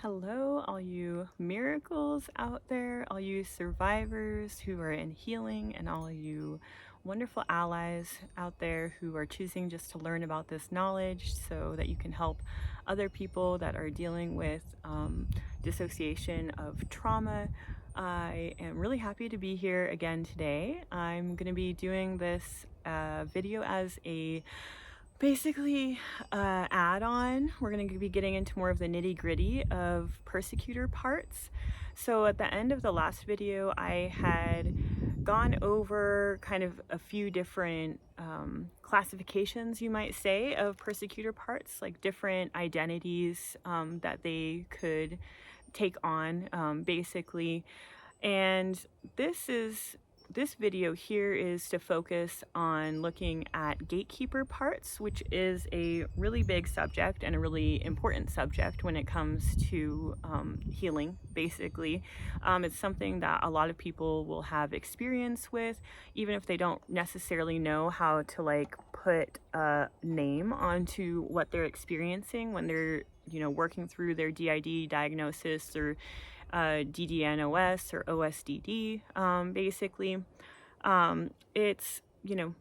Hello, all you miracles out there, all you survivors who are in healing, and all you wonderful allies out there who are choosing just to learn about this knowledge so that you can help other people that are dealing with dissociation of trauma. I am really happy to be here again today. I'm going to be doing this video as a basically add-on. We're going to be getting into more of the nitty-gritty of persecutor parts. So at the end of the last video, I had gone over kind of a few different classifications, you might say, of persecutor parts, like different identities that they could take on, basically. And this video here is to focus on looking at gatekeeper parts, which is a really big subject and a really important subject when it comes to healing, basically. It's something that a lot of people will have experience with, even if they don't necessarily know how to like put a name onto what they're experiencing when they're, working through their D.I.D diagnosis or DDNOS or OSDD, basically. It's,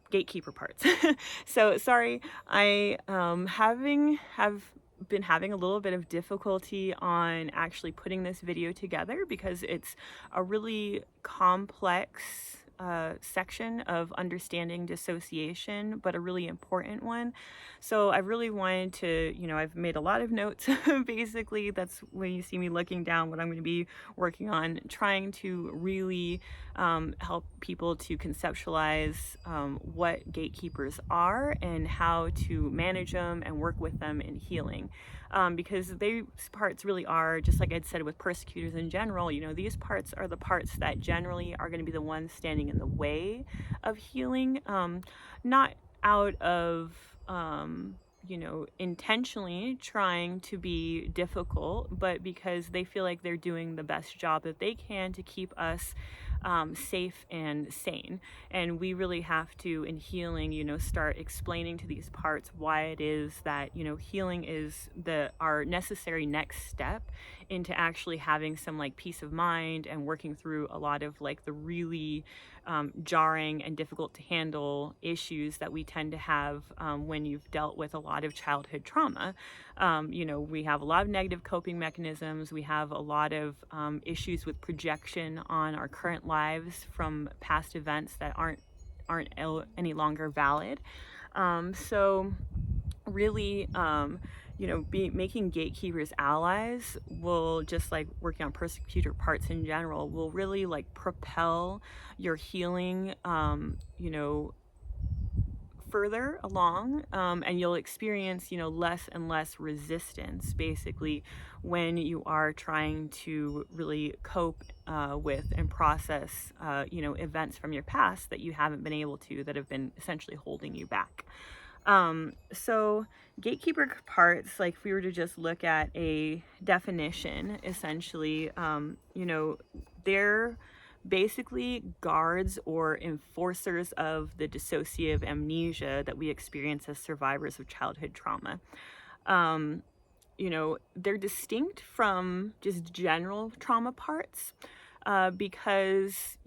gatekeeper parts. So sorry, I have been having a little bit of difficulty on actually putting this video together because it's a really complex section of understanding dissociation, but a really important one. So I really wanted to, I've made a lot of notes. Basically, that's when you see me looking down what I'm going to be working on, trying to really help people to conceptualize what gatekeepers are and how to manage them and work with them in healing. Because these parts really are, just like I'd said with persecutors in general, these parts are the parts that generally are going to be the ones standing in the way of healing, not out of intentionally trying to be difficult, but because they feel like they're doing the best job that they can to keep us safe and sane. And we really have to, in healing, start explaining to these parts why it is that, healing is our necessary next step into actually having some like peace of mind and working through a lot of like the really jarring and difficult to handle issues that we tend to have when you've dealt with a lot of childhood trauma. We have a lot of negative coping mechanisms. We have a lot of issues with projection on our current lives from past events that aren't any longer valid. So really, making gatekeepers allies will, just like working on persecutor parts in general, will really like propel your healing, further along, and you'll experience, less and less resistance, basically, when you are trying to really cope with and process, events from your past that you haven't been able to, that have been essentially holding you back. So gatekeeper parts, like if we were to just look at a definition, essentially, they're basically guards or enforcers of the dissociative amnesia that we experience as survivors of childhood trauma. They're distinct from just general trauma parts. Because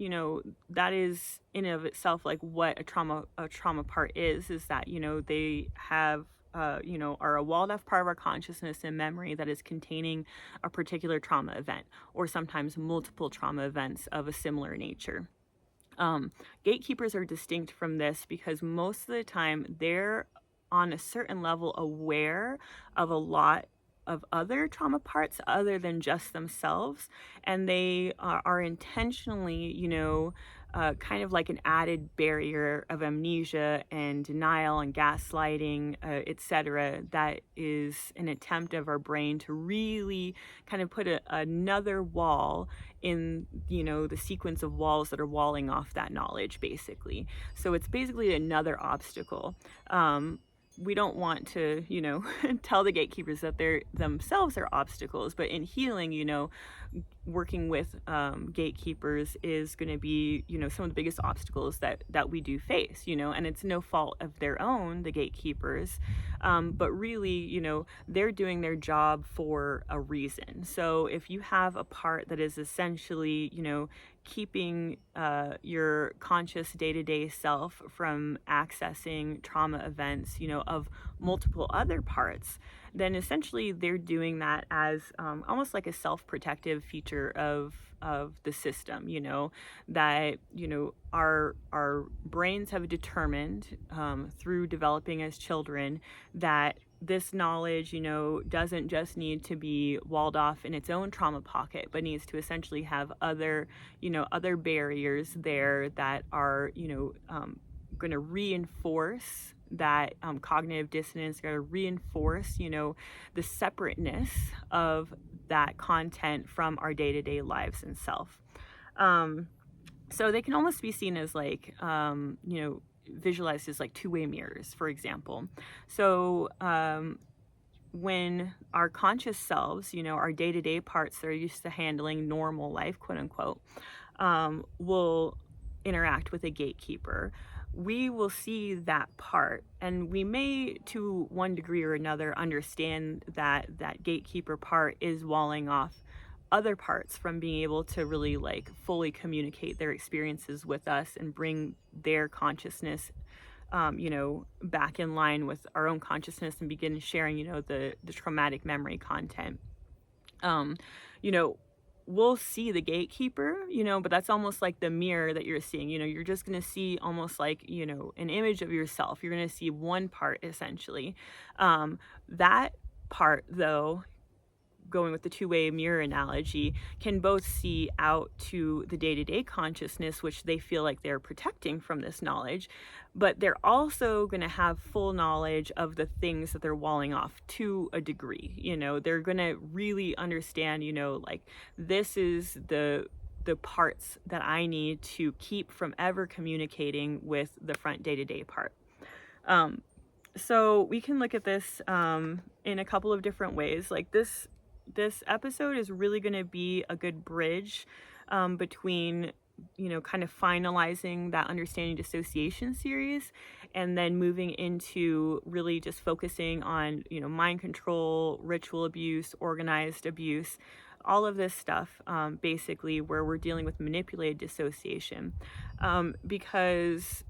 that is in and of itself like what a trauma part is that they have are a walled off part of our consciousness and memory that is containing a particular trauma event, or sometimes multiple trauma events of a similar nature. Gatekeepers are distinct from this because most of the time they're on a certain level aware of a lot of other trauma parts other than just themselves, and they are intentionally, kind of like an added barrier of amnesia and denial and gaslighting, etc. That is an attempt of our brain to really kind of put another wall in, the sequence of walls that are walling off that knowledge, basically. So it's basically another obstacle. we don't want to, tell the gatekeepers that they're themselves are obstacles, but in healing, working with gatekeepers is going to be, some of the biggest obstacles that we do face, and it's no fault of their own, the gatekeepers, but really, they're doing their job for a reason. So if you have a part that is essentially, keeping your conscious day-to-day self from accessing trauma events, of multiple other parts, then essentially they're doing that as almost like a self-protective feature of the system, that our brains have determined through developing as children that this knowledge, doesn't just need to be walled off in its own trauma pocket, but needs to essentially have other barriers there that are, going to reinforce that cognitive dissonance, going to reinforce, the separateness of that content from our day-to-day lives and self. So they can almost be seen as like, visualized as like two-way mirrors, for example. So when our conscious selves, our day-to-day parts that are used to handling normal life, quote unquote, will interact with a gatekeeper, we will see that part, and we may to one degree or another understand that that gatekeeper part is walling off other parts from being able to really like fully communicate their experiences with us and bring their consciousness back in line with our own consciousness and begin sharing the traumatic memory content. We'll see the gatekeeper, but that's almost like the mirror that you're seeing. You're just going to see almost like, an image of yourself. You're going to see one part essentially. That part, though, going with the two-way mirror analogy, can both see out to the day-to-day consciousness, which they feel like they're protecting from this knowledge, but they're also going to have full knowledge of the things that they're walling off to a degree. They're going to really understand, like this is the parts that I need to keep from ever communicating with the front day-to-day part. So we can look at this in a couple of different ways. Like this episode is really going to be a good bridge between, kind of finalizing that understanding dissociation series and then moving into really just focusing on, mind control, ritual abuse, organized abuse, all of this stuff, basically where we're dealing with manipulated dissociation, because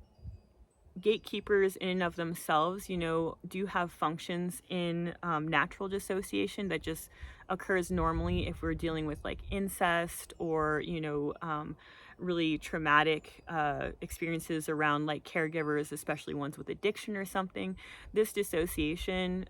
gatekeepers in and of themselves, do have functions in natural dissociation that just occurs normally if we're dealing with like incest or, really traumatic experiences around like caregivers, especially ones with addiction or something. This dissociation,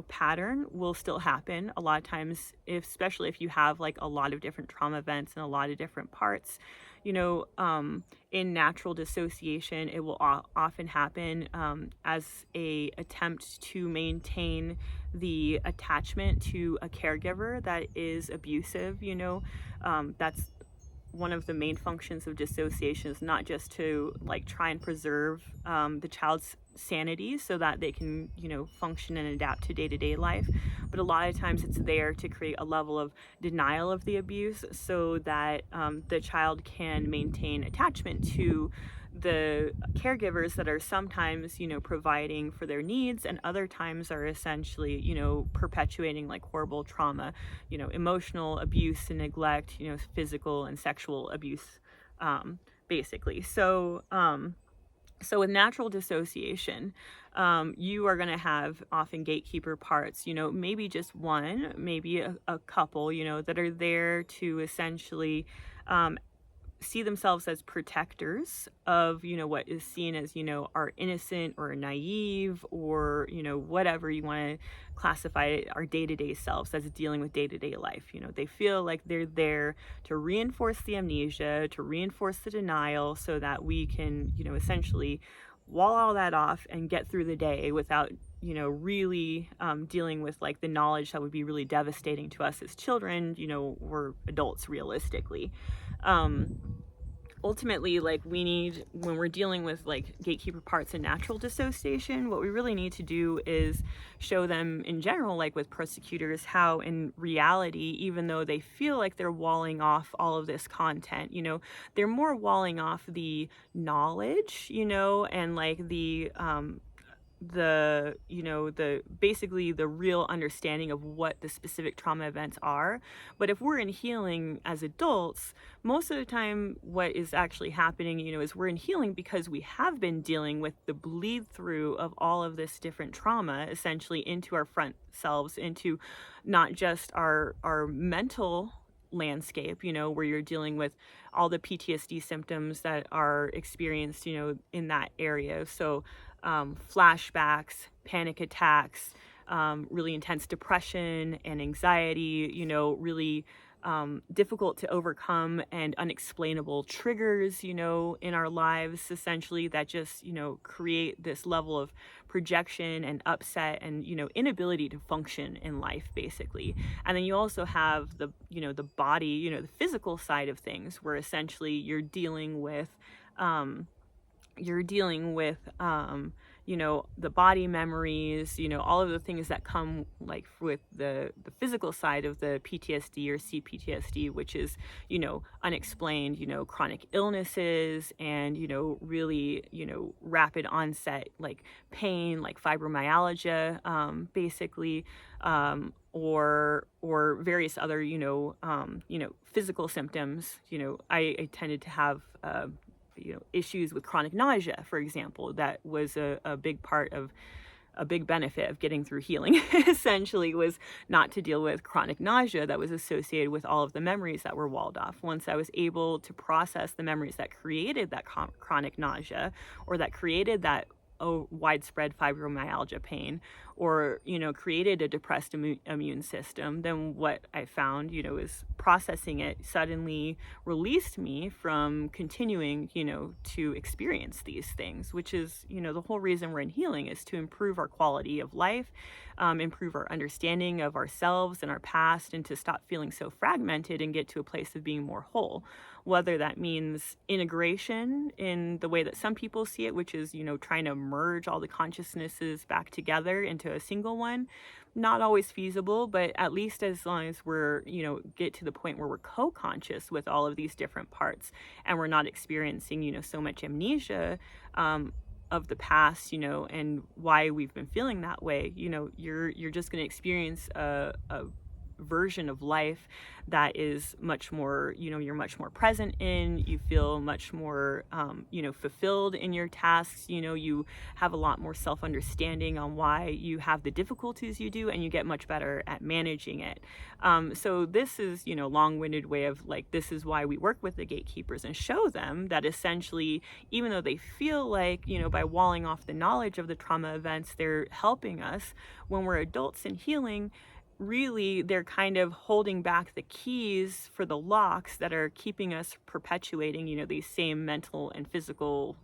pattern will still happen a lot of times, especially if you have like a lot of different trauma events and a lot of different parts. In natural dissociation, it will often happen as a attempt to maintain the attachment to a caregiver that is abusive. That's one of the main functions of dissociation, is not just to like try and preserve the child's sanity so that they can function and adapt to day-to-day life, but a lot of times it's there to create a level of denial of the abuse so that the child can maintain attachment to the caregivers that are sometimes providing for their needs, and other times are essentially perpetuating like horrible trauma, emotional abuse and neglect, physical and sexual abuse, basically. So with natural dissociation, you are going to have often gatekeeper parts, maybe just one, maybe a couple, that are there to essentially see themselves as protectors of, what is seen as, our innocent or naive or, whatever you want to classify our day-to-day selves as dealing with day-to-day life. They feel like they're there to reinforce the amnesia, to reinforce the denial so that we can, essentially wall all that off and get through the day without, really dealing with like the knowledge that would be really devastating to us as children, we're adults realistically. ultimately, like, we need, when we're dealing with like gatekeeper parts and natural dissociation, what we really need to do is show them in general, like with persecutors, how in reality, even though they feel like they're walling off all of this content, they're more walling off the knowledge, and like the basically the real understanding of what the specific trauma events are. But if we're in healing as adults, most of the time what is actually happening, is we're in healing because we have been dealing with the bleed through of all of this different trauma essentially into our front selves, into not just our mental landscape, where you're dealing with all the PTSD symptoms that are experienced, in that area. So flashbacks, panic attacks, really intense depression and anxiety, really difficult to overcome and unexplainable triggers, in our lives, essentially, that just, create this level of projection and upset and, inability to function in life, basically. And then you also have the body, the physical side of things, where essentially you're dealing with the body memories, all of the things that come like with the physical side of the PTSD or CPTSD, which is unexplained chronic illnesses and really rapid onset like pain, like fibromyalgia, basically, or various other physical symptoms. I tended to have issues with chronic nausea, for example. That was a big part of a big benefit of getting through healing essentially, was not to deal with chronic nausea that was associated with all of the memories that were walled off. Once I was able to process the memories that created that chronic nausea, or that created that widespread fibromyalgia pain, or created a depressed immune system, then what I found is processing it suddenly released me from continuing to experience these things, which is the whole reason we're in healing, is to improve our quality of life, improve our understanding of ourselves and our past, and to stop feeling so fragmented and get to a place of being more whole. Whether that means integration in the way that some people see it, which is, trying to merge all the consciousnesses back together into a single one. Not always feasible, but at least as long as we're, get to the point where we're co-conscious with all of these different parts, and we're not experiencing, so much amnesia, of the past, and why we've been feeling that way. You're just going to experience a version of life that is much more, you're much more present in, you feel much more, fulfilled in your tasks, you have a lot more self-understanding on why you have the difficulties you do, and you get much better at managing it. So this is, long-winded way of like, this is why we work with the gatekeepers and show them that essentially, even though they feel like, by walling off the knowledge of the trauma events, they're helping us, when we're adults in healing, really they're kind of holding back the keys for the locks that are keeping us perpetuating these same mental and physical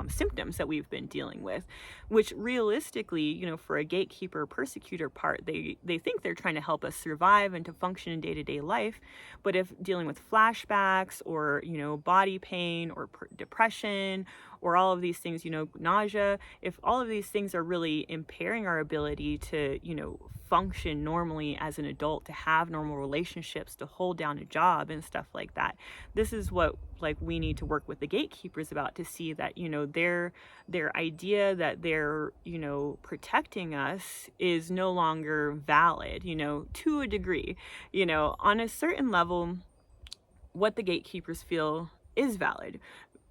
symptoms that we've been dealing with, which realistically for a gatekeeper persecutor part, they think they're trying to help us survive and to function in day-to-day life. But if dealing with flashbacks, or body pain, or depression, or all of these things, nausea, if all of these things are really impairing our ability to function normally as an adult, to have normal relationships, to hold down a job and stuff like that, this is what like we need to work with the gatekeepers about, to see that their idea that they're protecting us is no longer valid, to a degree. On a certain level, what the gatekeepers feel is valid,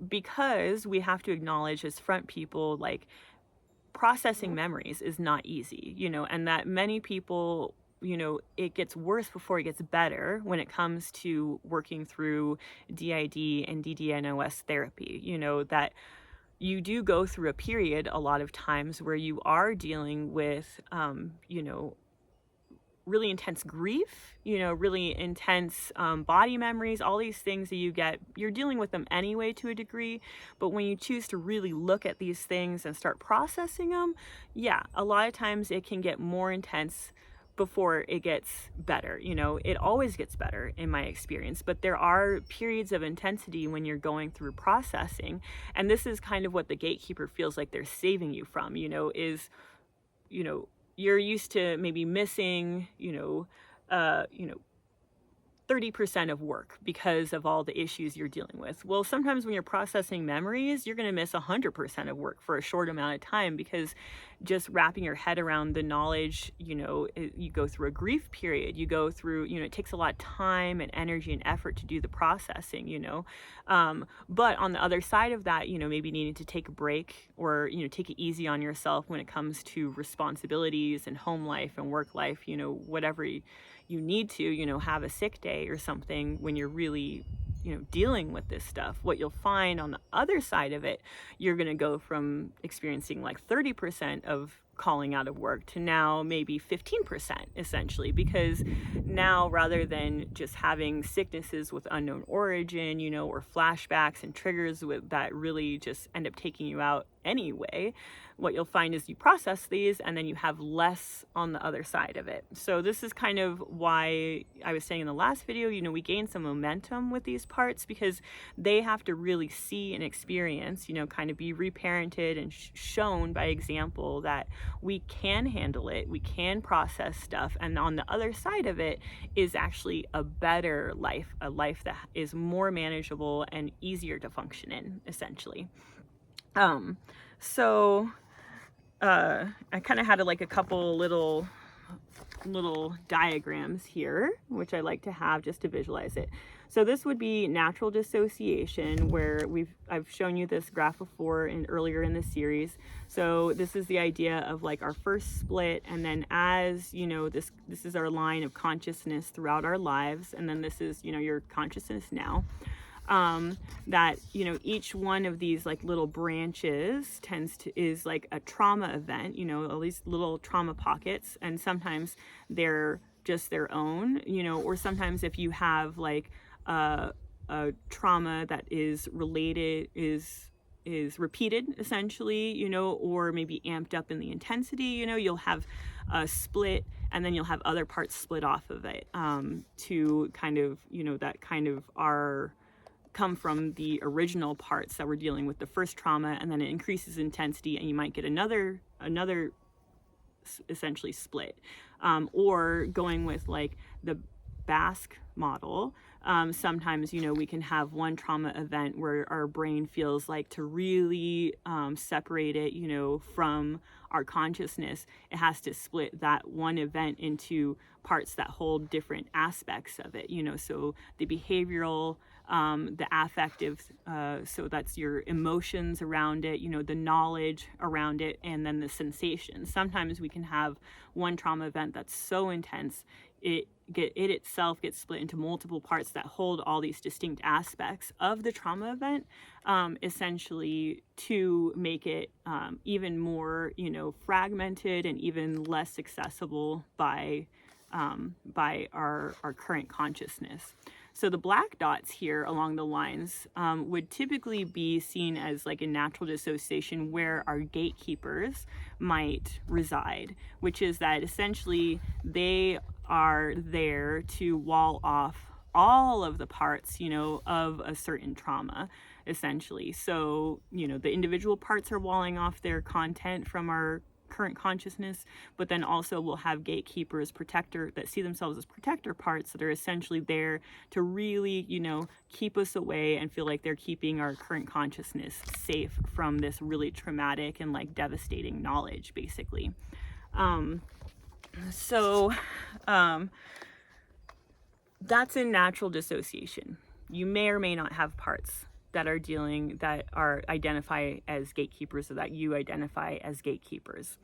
because we have to acknowledge as front people, like, processing memories is not easy, and that many people, it gets worse before it gets better when it comes to working through D.I.D. and DDNOS therapy, that you do go through a period a lot of times where you are dealing with, really intense grief, really intense body memories, all these things that you're dealing with them anyway to a degree. But when you choose to really look at these things and start processing them, yeah, a lot of times it can get more intense before it gets better. You know, it always gets better in my experience, but there are periods of intensity when you're going through processing. And this is kind of what the gatekeeper feels like they're saving you from, you know, is, you know, you're used to maybe missing, 30% of work because of all the issues you're dealing with. Well, sometimes when you're processing memories, you're going to miss 100% of work for a short amount of time, because just wrapping your head around the knowledge, you go through a grief period, you go through, it takes a lot of time and energy and effort to do the processing, but on the other side of that, maybe needing to take a break, or, take it easy on yourself when it comes to responsibilities and home life and work life, whatever you need to, have a sick day or something when you're really, dealing with this stuff. What you'll find on the other side of it, you're going to go from experiencing like 30% of calling out of work to now maybe 15% essentially, because now rather than just having sicknesses with unknown origin, or flashbacks and triggers that really just end up taking you out anyway, what you'll find is you process these and then you have less on the other side of it. So this is kind of why I was saying in the last video, we gain some momentum with these parts, because they have to really see and experience, kind of be reparented and shown by example that we can handle it, we can process stuff, and on the other side of it is actually a better life, a life that is more manageable and easier to function in, essentially. I kind of had a couple little diagrams here, which I like to have just to visualize it. So this would be natural dissociation, where I've shown you this graph before and earlier in the series. So this is the idea of like our first split, and then as this is our line of consciousness throughout our lives, and then this is your consciousness now. That each one of these like little branches is like a trauma event, at least little trauma pockets, and sometimes they're just their own, or sometimes if you have like a trauma that is related, is repeated essentially, or maybe amped up in the intensity, you'll have a split, and then you'll have other parts split off of it, to kind of, that kind of come from the original parts that we're dealing with the first trauma, and then it increases intensity and you might get another essentially split, or going with like the Basque model. Sometimes we can have one trauma event where our brain feels like to really separate it from our consciousness, it has to split that one event into parts that hold different aspects of it, so the behavioral, the affective, so that's your emotions around it, the knowledge around it, and then the sensations. Sometimes we can have one trauma event that's so intense, it itself gets split into multiple parts that hold all these distinct aspects of the trauma event, essentially to make it even more, fragmented and even less accessible by our current consciousness. So the black dots here along the lines would typically be seen as like a natural dissociation where our gatekeepers might reside, which is that essentially they are there to wall off all of the parts, of a certain trauma, essentially. So, the individual parts are walling off their content from our current consciousness, but then also we'll have gatekeepers, that see themselves as protector parts that are essentially there to really, keep us away and feel like they're keeping our current consciousness safe from this really traumatic and like devastating knowledge, basically. That's in natural dissociation. You may or may not have parts that are identify as gatekeepers, or that you identify as gatekeepers.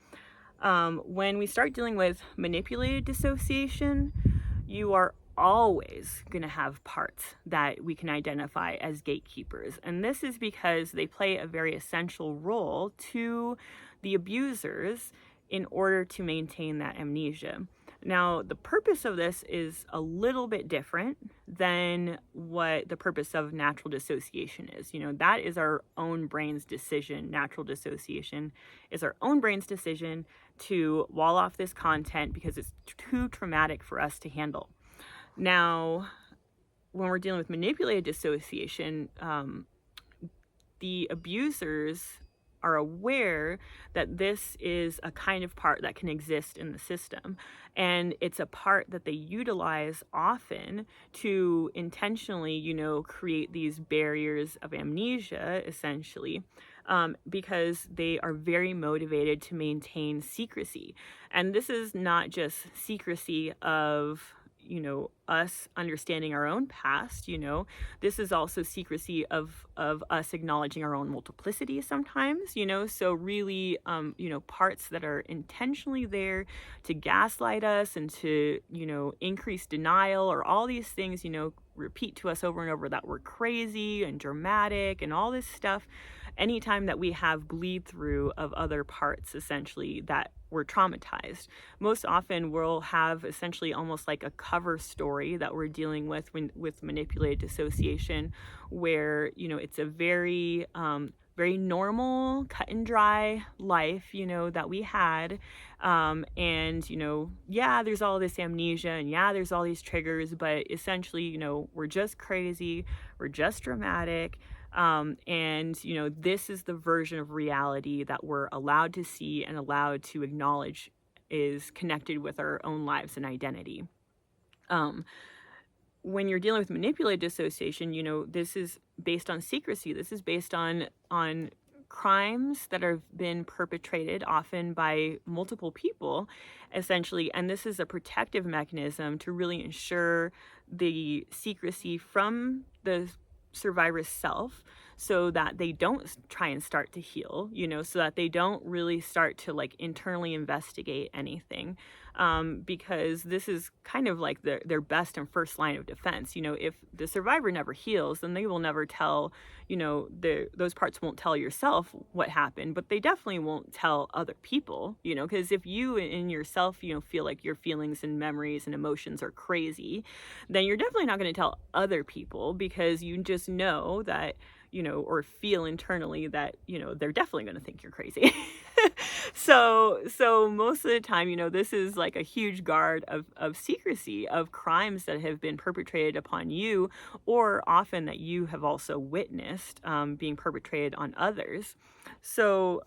When we start dealing with manipulated dissociation, you are always going to have parts that we can identify as gatekeepers. And this is because they play a very essential role to the abusers in order to maintain that amnesia. Now, the purpose of this is a little bit different than what the purpose of natural dissociation is. That is our own brain's decision. Natural dissociation is our own brain's decision to wall off this content because it's too traumatic for us to handle. Now, when we're dealing with manipulated dissociation, the abusers are aware that this is a kind of part that can exist in the system. And it's a part that they utilize often to intentionally, create these barriers of amnesia, essentially, because they are very motivated to maintain secrecy. And this is not just secrecy of us understanding our own past. This is also secrecy of us acknowledging our own multiplicity sometimes. So really, parts that are intentionally there to gaslight us and to increase denial, or all these things repeat to us over and over that we're crazy and dramatic and all this stuff. Anytime that we have bleed through of other parts, essentially, that we're traumatized, most often we'll have essentially almost like a cover story that we're dealing with with manipulated dissociation, where it's a very very normal, cut and dry life, that we had. And, yeah, there's all this amnesia, and yeah, there's all these triggers, but essentially, we're just crazy, we're just dramatic. And, this is the version of reality that we're allowed to see and allowed to acknowledge is connected with our own lives and identity. When you're dealing with manipulated dissociation, this is based on secrecy. This is based on crimes that have been perpetrated often by multiple people, essentially. And this is a protective mechanism to really ensure the secrecy from the survivor's self, so that they don't try and start to heal, so that they don't really start to like internally investigate anything. Because this is kind of like their best and first line of defense. If the survivor never heals, then they will never tell, those parts won't tell yourself what happened, but they definitely won't tell other people, because if you in yourself, feel like your feelings and memories and emotions are crazy, then you're definitely not going to tell other people, because you just know that, or feel internally that, they're definitely going to think you're crazy. So most of the time, this is like a huge guard of secrecy of crimes that have been perpetrated upon you, or often that you have also witnessed being perpetrated on others. So,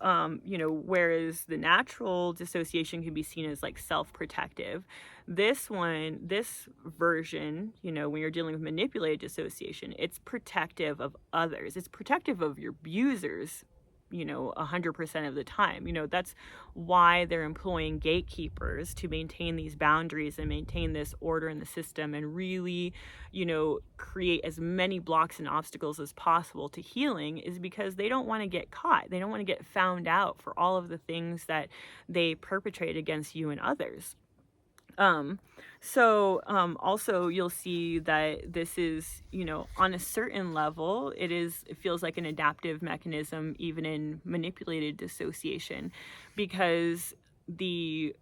whereas the natural dissociation can be seen as like self-protective, this version, when you're dealing with manipulated dissociation, it's protective of others. It's protective of your abusers, 100% of the time. That's why they're employing gatekeepers to maintain these boundaries and maintain this order in the system, and really, create as many blocks and obstacles as possible to healing, is because they don't want to get caught. They don't want to get found out for all of the things that they perpetrate against you and others. Also you'll see that this is, on a certain level, it feels like an adaptive mechanism, even in manipulated dissociation, because the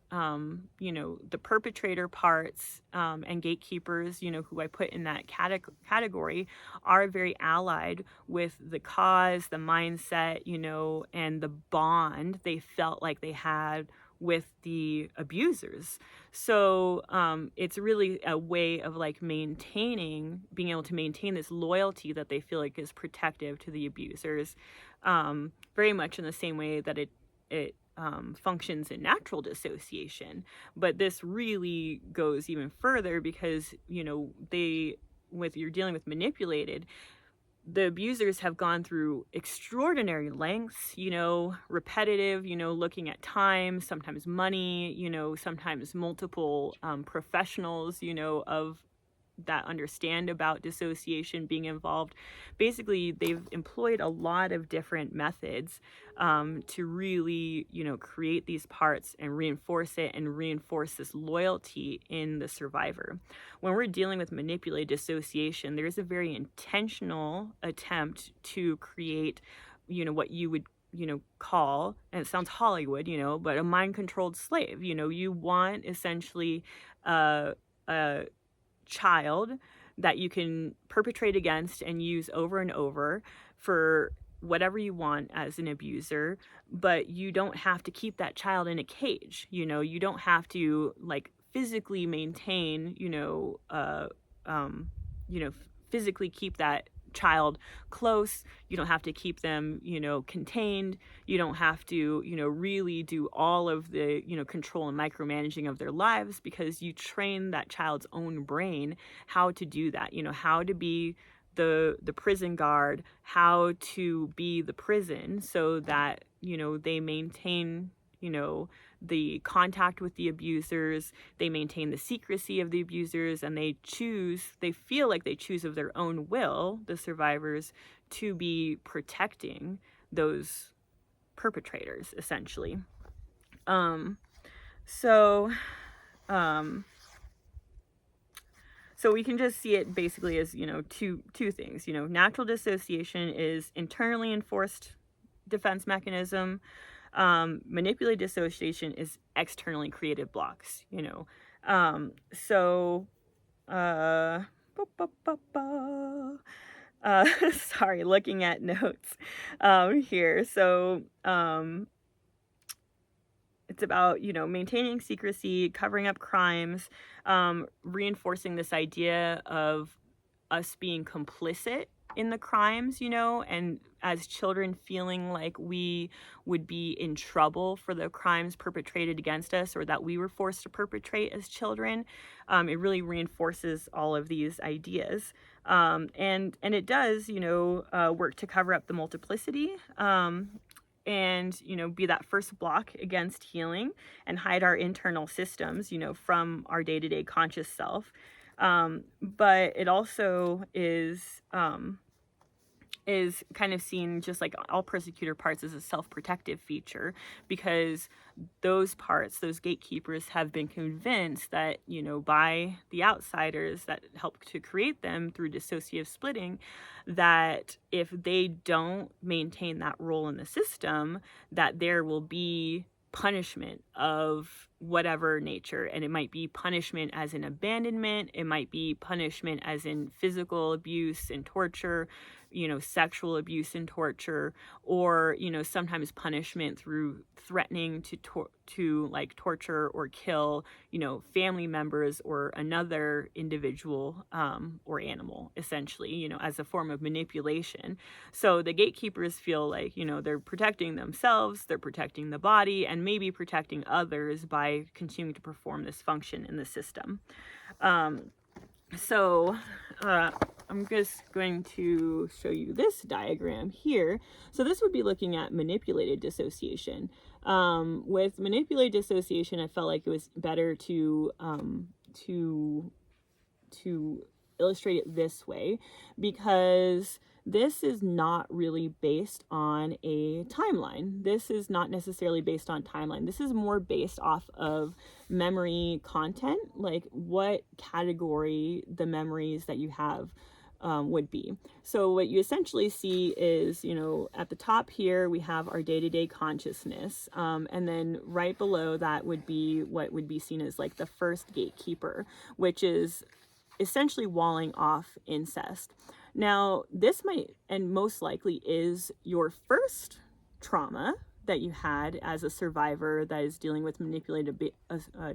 perpetrator parts, and gatekeepers, who I put in that category, are very allied with the cause, the mindset, and the bond they felt like they had with the abusers. So it's really a way of like being able to maintain this loyalty that they feel like is protective to the abusers, very much in the same way that it functions in natural dissociation. But this really goes even further, because you're dealing with manipulated, the abusers have gone through extraordinary lengths, repetitive, looking at time, sometimes money, sometimes multiple professionals, of that understand about dissociation being involved. Basically, they've employed a lot of different methods to really, create these parts and reinforce it, and reinforce this loyalty in the survivor. When we're dealing with manipulated dissociation, there's a very intentional attempt to create, what you would call, and it sounds Hollywood, but a mind-controlled slave. You want essentially a child that you can perpetrate against and use over and over for whatever you want as an abuser, but you don't have to keep that child in a cage. You don't have to like physically maintain, um, physically keep that child close. You don't have to keep them, contained. You don't have to, really do all of the, control and micromanaging of their lives, because you train that child's own brain how to do that, how to be the prison guard, how to be the prison, so that, they maintain, the contact with the abusers, they maintain the secrecy of the abusers, and they feel like they choose of their own will, the survivors, to be protecting those perpetrators, essentially. So we can just see it basically as, two things. Natural dissociation is internally enforced defense mechanism. Manipulated dissociation is externally created blocks, sorry, looking at notes here. It's about, maintaining secrecy, covering up crimes, reinforcing this idea of us being complicit in the crimes, and as children feeling like we would be in trouble for the crimes perpetrated against us, or that we were forced to perpetrate as children. It really reinforces all of these ideas. And it does, work to cover up the multiplicity, and, be that first block against healing, and hide our internal systems, from our day-to-day conscious self. But it also is kind of seen, just like all persecutor parts, as a self-protective feature, because those parts, those gatekeepers, have been convinced that, by the outsiders that help to create them through dissociative splitting, that if they don't maintain that role in the system, that there will be punishment of whatever nature. And it might be punishment as in abandonment, it might be punishment as in physical abuse and torture, sexual abuse and torture, or, sometimes punishment through threatening to like torture or kill, family members or another individual, or animal, essentially, as a form of manipulation. So the gatekeepers feel like, they're protecting themselves, they're protecting the body, and maybe protecting others by continuing to perform this function in the system. I'm just going to show you this diagram here. So this would be looking at manipulated dissociation. With manipulated dissociation, I felt like it was better to illustrate it this way, because this is not really based on a timeline. This is not necessarily based on timeline. This is more based off of memory content, like what category the memories that you have would be. So what you essentially see is, at the top here, we have our day-to-day consciousness. And then right below that would be what would be seen as like the first gatekeeper, which is essentially walling off incest. Now, this might, and most likely is, your first trauma that you had as a survivor that is dealing with manipulated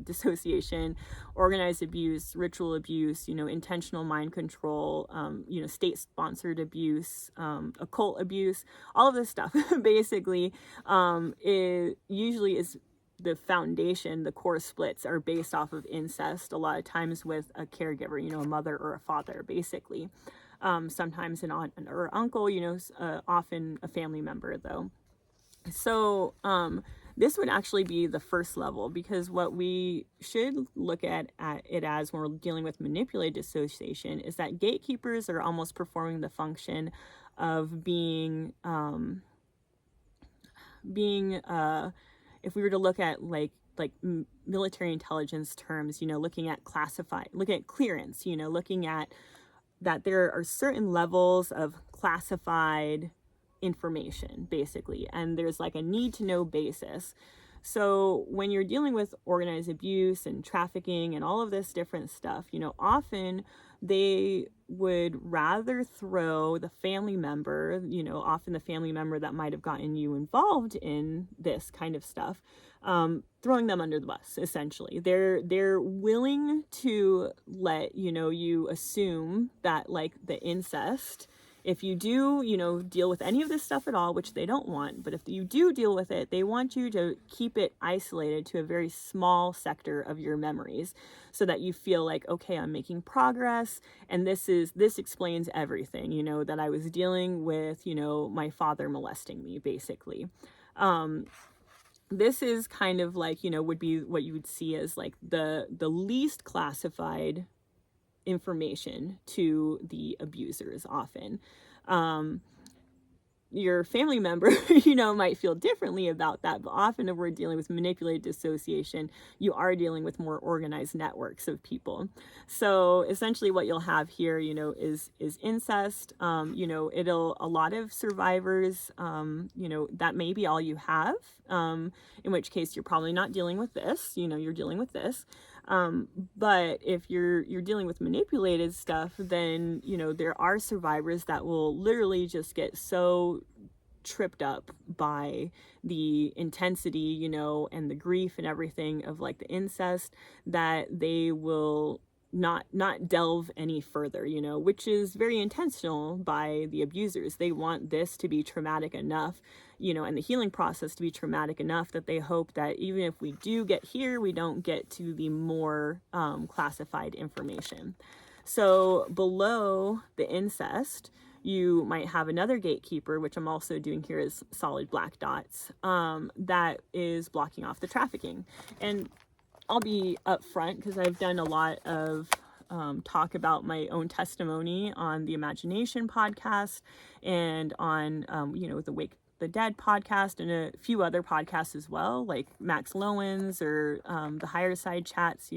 dissociation, organized abuse, ritual abuse, intentional mind control, state-sponsored abuse, occult abuse, all of this stuff basically it usually is the foundation. The core splits are based off of incest, a lot of times with a caregiver, a mother or a father, basically. Sometimes an aunt or uncle, often a family member, though. So this would actually be the first level, because what we should look at it as when we're dealing with manipulated dissociation is that gatekeepers are almost performing the function of being if we were to look at like military intelligence terms, looking at clearance, looking at that there are certain levels of classified information, basically, and there's like a need to know basis. So when you're dealing with organized abuse and trafficking and all of this different stuff, often they would rather throw the family member, often the family member that might have gotten you involved in this kind of stuff, throwing them under the bus. Essentially, they're willing to let you assume that, like, the incest, if you do deal with any of this stuff at all, which they don't want, but if you do deal with it, they want you to keep it isolated to a very small sector of your memories, so that you feel like, okay, I'm making progress, and this explains everything, that I was dealing with my father molesting me, basically. This is kind of like, would be what you would see as like the least classified information to the abusers often. Your family member, might feel differently about that, but often if we're dealing with manipulated dissociation, you are dealing with more organized networks of people. So essentially what you'll have here, is incest. A lot of survivors, that may be all you have, in which case you're probably not dealing with this, you're dealing with this. But if you're dealing with manipulated stuff, then there are survivors that will literally just get so tripped up by the intensity, and the grief and everything of like the incest, that they will not delve any further, which is very intentional by the abusers. They want this to be traumatic enough, and the healing process to be traumatic enough that they hope that even if we do get here, we don't get to the more classified information. So below the incest, you might have another gatekeeper, which I'm also doing here as solid black dots, that is blocking off the trafficking. And I'll be upfront because I've done a lot of talk about my own testimony on the Imagination podcast, and on the Wake the Dead podcast, and a few other podcasts as well, like Max Lowen's or the Higher Side chats,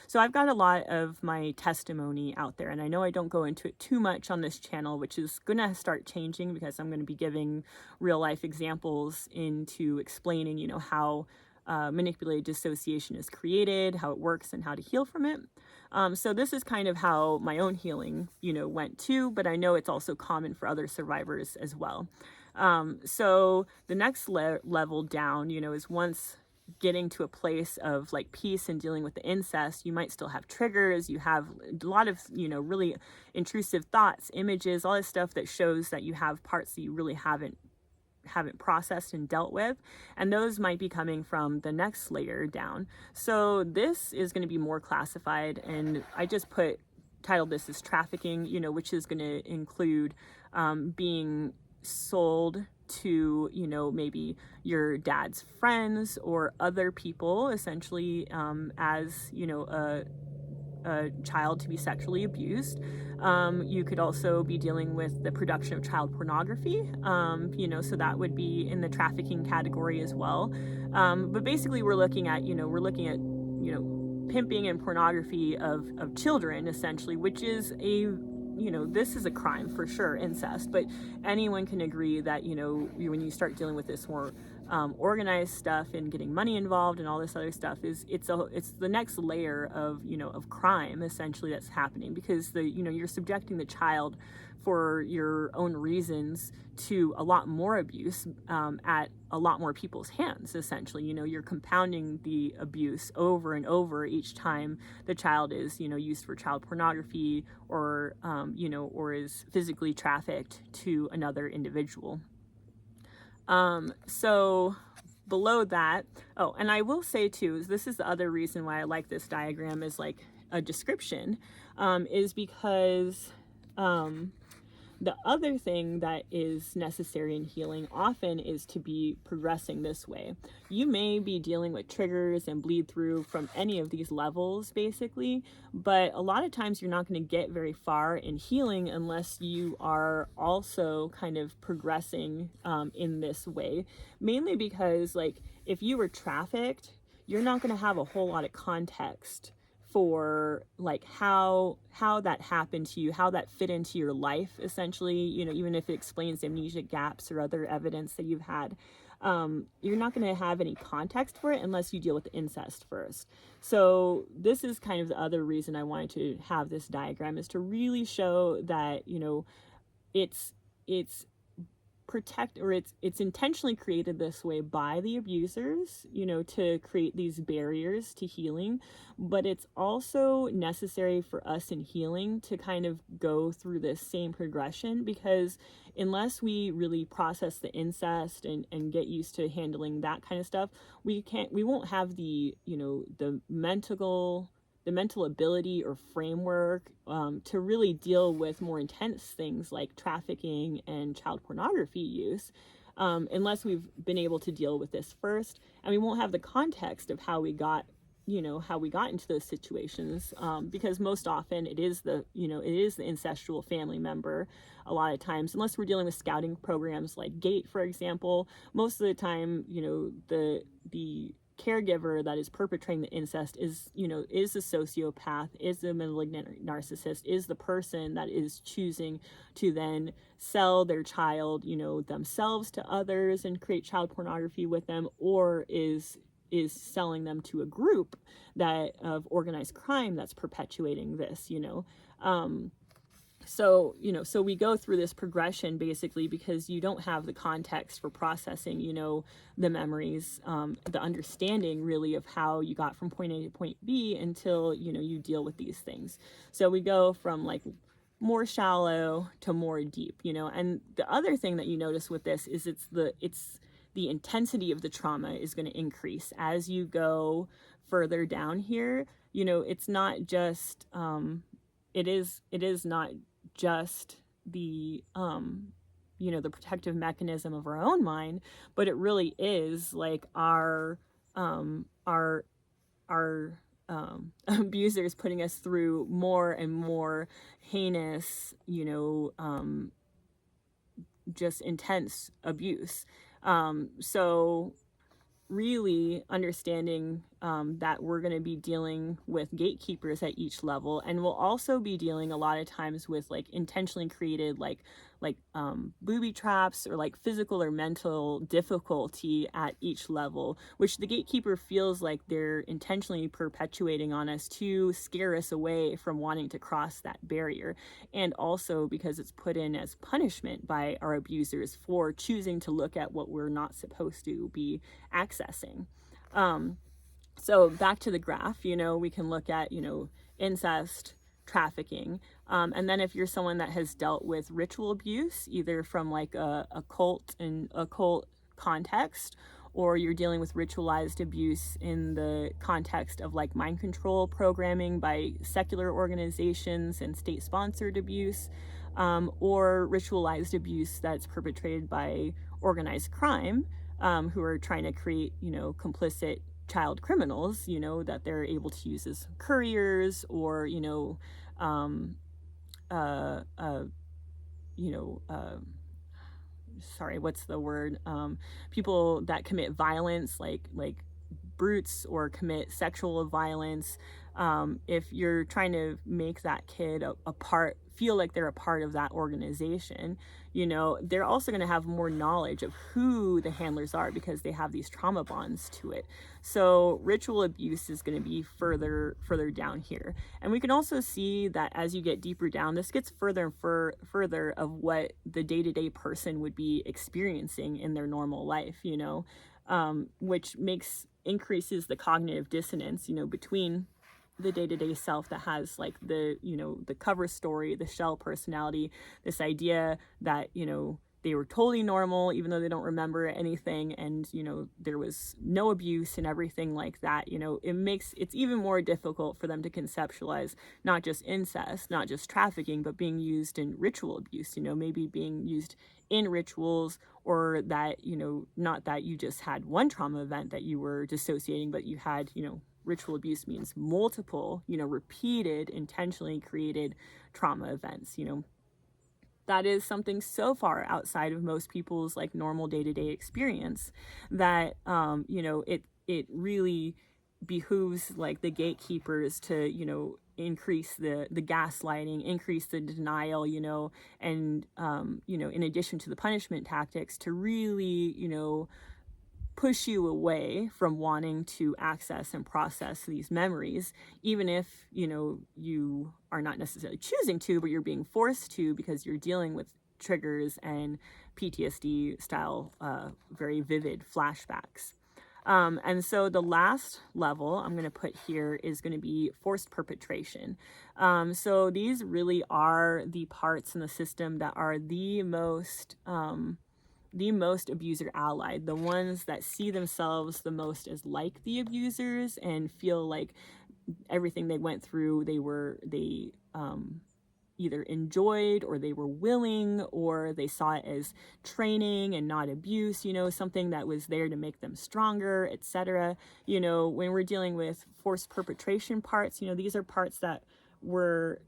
So I've got a lot of my testimony out there, and I know I don't go into it too much on this channel, which is going to start changing because I'm going to be giving real life examples into explaining, how manipulated dissociation is created, how it works, and how to heal from it. So this is kind of how my own healing, went too, but I know it's also common for other survivors as well. So the next level down, is once getting to a place of like peace and dealing with the incest, you might still have triggers. You have a lot of, really intrusive thoughts, images, all this stuff that shows that you have parts that you really haven't processed and dealt with, and those might be coming from the next layer down. So this is going to be more classified, and I just titled this as trafficking, which is going to include being sold to maybe your dad's friends or other people, essentially, as a child to be sexually abused. You could also be dealing with the production of child pornography, so that would be in the trafficking category as well. But basically we're looking at pimping and pornography of children, essentially, which is this is a crime for sure, incest, but anyone can agree that, when you start dealing with this more organized stuff and getting money involved and all this other stuff, it's the next layer of crime, essentially, that's happening, because you're subjecting the child for your own reasons to a lot more abuse at a lot more people's hands, essentially. You're compounding the abuse over and over each time the child is used for child pornography, or or is physically trafficked to another individual. So below that, and I will say too, this is the other reason why I like this diagram as like a description, is because the other thing that is necessary in healing often is to be progressing this way. You may be dealing with triggers and bleed through from any of these levels, basically, but a lot of times you're not going to get very far in healing unless you are also kind of progressing in this way. Mainly because, like, if you were trafficked, you're not going to have a whole lot of context for like how that happened to you, how that fit into your life, essentially, even if it explains amnesiac gaps or other evidence that you've had. you're not going to have any context for it unless you deal with the incest first. So this is kind of the other reason I wanted to have this diagram, is to really show that, you know, it's protect, or it's intentionally created this way by the abusers, you know, to create these barriers to healing. But it's also necessary for us in healing to kind of go through this same progression, because unless we really process the incest and get used to handling that kind of stuff, we won't have the, you know, the mental ability or framework to really deal with more intense things like trafficking and child pornography use, unless we've been able to deal with this first. And we won't have the context of how we got into those situations, because most often it is the incestual family member. A lot of times, unless we're dealing with scouting programs like GATE, for example, most of the time, you know, the caregiver that is perpetrating the incest is a sociopath, is a malignant narcissist, is the person that is choosing to then sell their child, you know, themselves to others and create child pornography with them, or is selling them to a group that of organized crime that's perpetuating this, you know. So we go through this progression basically because you don't have the context for processing, you know, the memories, the understanding really of how you got from point A to point B until, you know, you deal with these things. So we go from like more shallow to more deep, you know. And the other thing that you notice with this is it's the intensity of the trauma is going to increase as you go further down here. You know, it's not just it is not just the you know, the protective mechanism of our own mind, but it really is like our abusers putting us through more and more heinous, you know, just intense abuse. So really understanding that we're going to be dealing with gatekeepers at each level, and we'll also be dealing a lot of times with like intentionally created like booby traps or like physical or mental difficulty at each level, which the gatekeeper feels like they're intentionally perpetuating on us to scare us away from wanting to cross that barrier, and also because it's put in as punishment by our abusers for choosing to look at what we're not supposed to be accessing. So back to the graph, you know, we can look at, you know, incest, trafficking, and then if you're someone that has dealt with ritual abuse, either from like a cult and occult context, or you're dealing with ritualized abuse in the context of like mind control programming by secular organizations and state-sponsored abuse, or ritualized abuse that's perpetrated by organized crime, who are trying to create, you know, complicit child criminals, you know, that they're able to use as couriers, or, you know, you know, sorry, what's the word? People that commit violence, like brutes, or commit sexual violence. If you're trying to make that kid a part, feel like they're a part of that organization, you know, they're also going to have more knowledge of who the handlers are because they have these trauma bonds to it. So ritual abuse is going to be further down here. And we can also see that as you get deeper down, this gets further and further of what the day-to-day person would be experiencing in their normal life, you know, which increases the cognitive dissonance, you know, between the day-to-day self that has like the, you know, the cover story, the shell personality, this idea that, you know, they were totally normal even though they don't remember anything, and, you know, there was no abuse and everything like that. You know, it's even more difficult for them to conceptualize not just incest, not just trafficking, but being used in ritual abuse, you know, maybe being used in rituals, or that, you know, not that you just had one trauma event that you were dissociating, but you had, you know, ritual abuse means multiple, you know, repeated, intentionally created trauma events, you know. That is something so far outside of most people's like normal day-to-day experience that, you know, it really behooves like the gatekeepers to, you know, increase the gaslighting, increase the denial, you know, and, you know, in addition to the punishment tactics, to really, you know, push you away from wanting to access and process these memories, even if, you are not necessarily choosing to, but you're being forced to because you're dealing with triggers and PTSD style, very vivid flashbacks. And so the last level I'm going to put here is going to be forced perpetration. So these really are the parts in the system that are the most abuser allied, the ones that see themselves the most as like the abusers and feel like everything they went through, they either enjoyed, or they were willing, or they saw it as training and not abuse, something that was there to make them stronger, etc. When we're dealing with forced perpetration parts, these are parts that were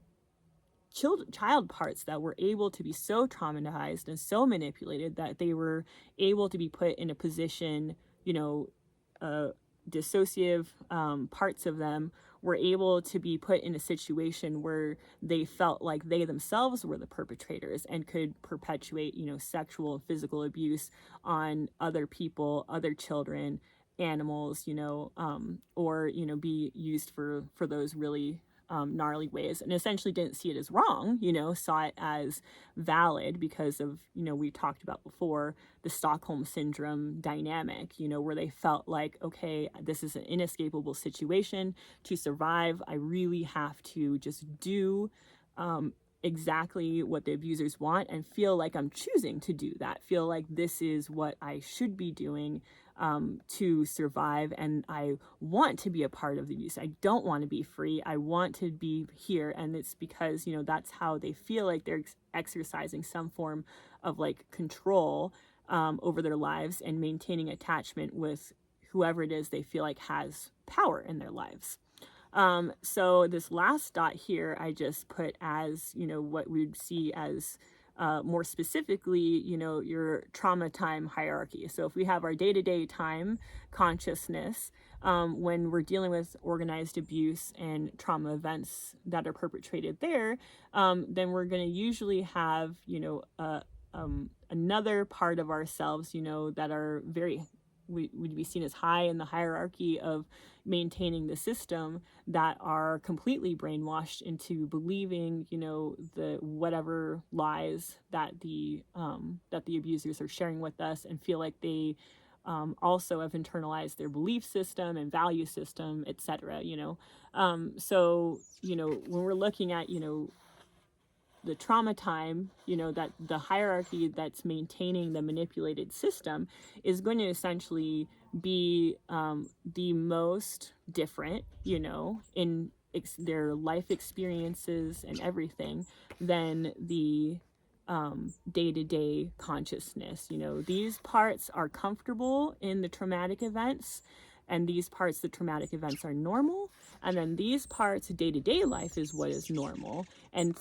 child parts that were able to be so traumatized and so manipulated that they were able to be put in a position, dissociative parts of them were able to be put in a situation where they felt like they themselves were the perpetrators and could perpetuate, sexual and physical abuse on other people, other children, animals, or, be used for those really gnarly ways, and essentially didn't see it as wrong, saw it as valid because of, we talked about before, the Stockholm syndrome dynamic, where they felt like, okay, this is an inescapable situation. To survive, I really have to just do exactly what the abusers want and feel like I'm choosing to do that, feel like this is what I should be doing to survive, and I want to be a part of the abuse. I don't want to be free. I want to be here, and it's because, that's how they feel like they're exercising some form of like control over their lives and maintaining attachment with whoever it is they feel like has power in their lives. So this last dot here, I just put as, what we'd see as more specifically, your trauma time hierarchy. So if we have our day-to-day time consciousness, when we're dealing with organized abuse and trauma events that are perpetrated there, then we're going to usually have, another part of ourselves, that are very, would be seen as high in the hierarchy of maintaining the system, that are completely brainwashed into believing, the whatever lies that the abusers are sharing with us, and feel like they also have internalized their belief system and value system, etc. So when we're looking at the trauma time, that the hierarchy that's maintaining the manipulated system is going to essentially be the most different, in their life experiences and everything, than the day-to-day consciousness. These parts are comfortable in the traumatic events, and these parts, the traumatic events, are normal, and then these parts, day-to-day life, is what is normal. And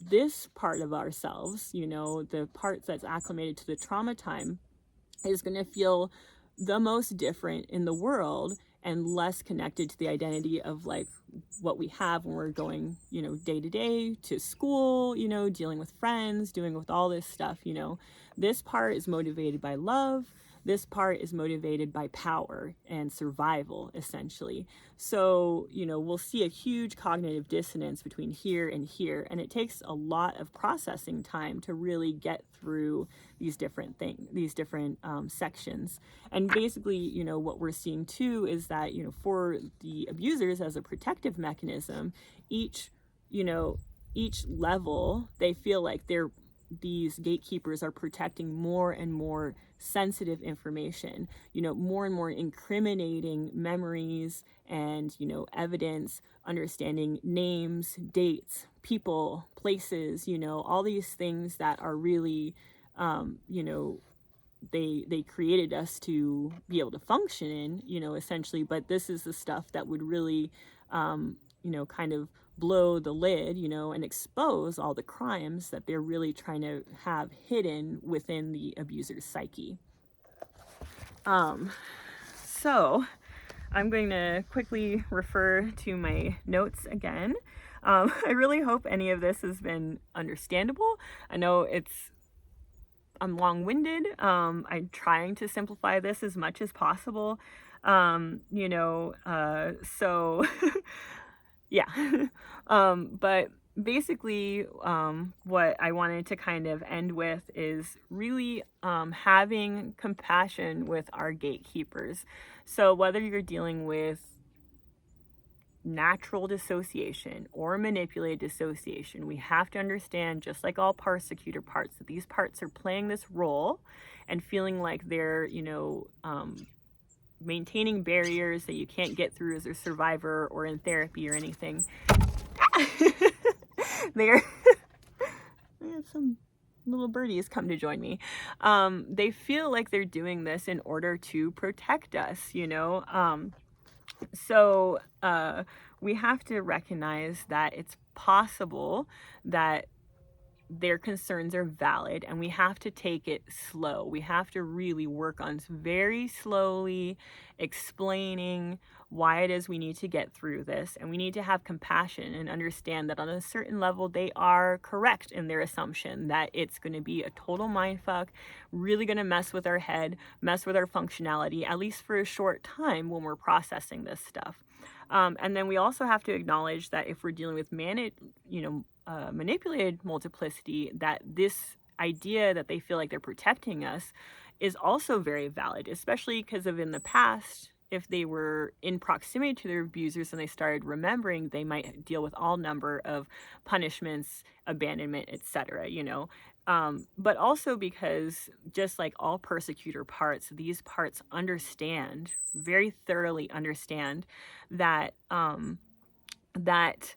this part of ourselves, the part that's acclimated to the trauma time, is going to feel the most different in the world and less connected to the identity of like what we have when we're going, day to day to school, dealing with friends, doing with all this stuff. This part is motivated by love. This part is motivated by power and survival, essentially. So, we'll see a huge cognitive dissonance between here and here, and it takes a lot of processing time to really get through these different things, these different sections. And basically, what we're seeing too is that, for the abusers, as a protective mechanism, each level, they feel like these gatekeepers are protecting more and more sensitive information, more and more incriminating memories and, evidence, understanding names, dates, people, places, all these things that are really, they created us to be able to function in, essentially. But this is the stuff that would really, kind of blow the lid, and expose all the crimes that they're really trying to have hidden within the abuser's psyche. So I'm going to quickly refer to my notes again. I really hope any of this has been understandable. I know it's I'm long-winded. I'm trying to simplify this as much as possible. So yeah. But basically, what I wanted to kind of end with is really having compassion with our gatekeepers. So whether you're dealing with natural dissociation or manipulated dissociation, we have to understand, just like all persecutor parts, that these parts are playing this role and feeling like they're, maintaining barriers that you can't get through as a survivor or in therapy or anything. They're some little birdies come to join me. They feel like they're doing this in order to protect us, so we have to recognize that it's possible that their concerns are valid, and we have to take it slow. We have to really work on very slowly explaining why it is we need to get through this, and we need to have compassion and understand that on a certain level they are correct in their assumption that it's going to be a total mindfuck, really going to mess with our head, mess with our functionality, at least for a short time when we're processing this stuff. And then we also have to acknowledge that if we're dealing with manipulated multiplicity, that this idea that they feel like they're protecting us is also very valid, especially because of in the past, if they were in proximity to their abusers and they started remembering, they might deal with all number of punishments, abandonment, etc. But also because, just like all persecutor parts, these parts understand, very thoroughly understand, that that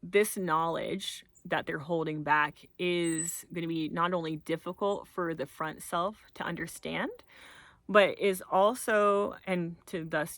this knowledge that they're holding back is going to be not only difficult for the front self to understand, but is also, and to thus,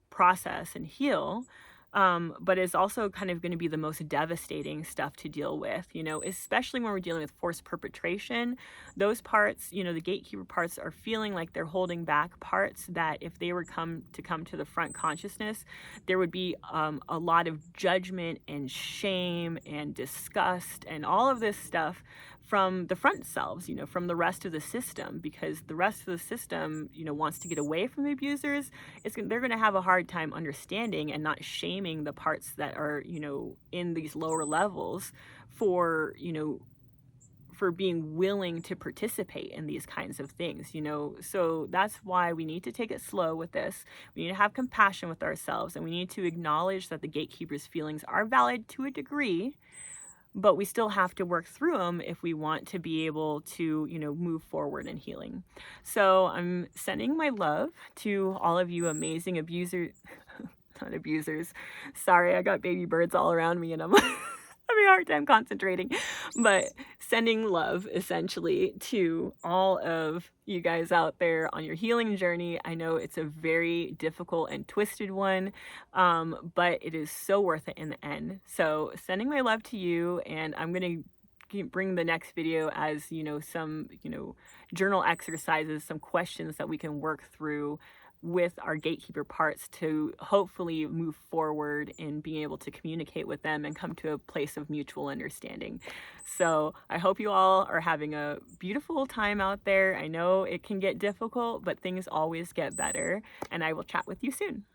process and heal, but is also kind of going to be the most devastating stuff to deal with, especially when we're dealing with forced perpetration. Those parts, the gatekeeper parts, are feeling like they're holding back parts that if they were come to the front consciousness, there would be a lot of judgment and shame and disgust and all of this stuff from the front selves, from the rest of the system, because the rest of the system, wants to get away from the abusers. They're going to have a hard time understanding and not shaming the parts that are, in these lower levels for, for being willing to participate in these kinds of things, So that's why we need to take it slow with this. We need to have compassion with ourselves, and we need to acknowledge that the gatekeepers' feelings are valid to a degree, but we still have to work through them if we want to be able to, move forward in healing. So I'm sending my love to all of you amazing abusers, not abusers. Sorry, I got baby birds all around me and I'm having a hard time concentrating, but sending love essentially to all of you guys out there on your healing journey. I know it's a very difficult and twisted one, but it is so worth it in the end. So sending my love to you, and I'm going to bring the next video as, some, journal exercises, some questions that we can work through with our gatekeeper parts to hopefully move forward in being able to communicate with them and come to a place of mutual understanding. So I hope you all are having a beautiful time out there. I know it can get difficult, but things always get better, and I will chat with you soon.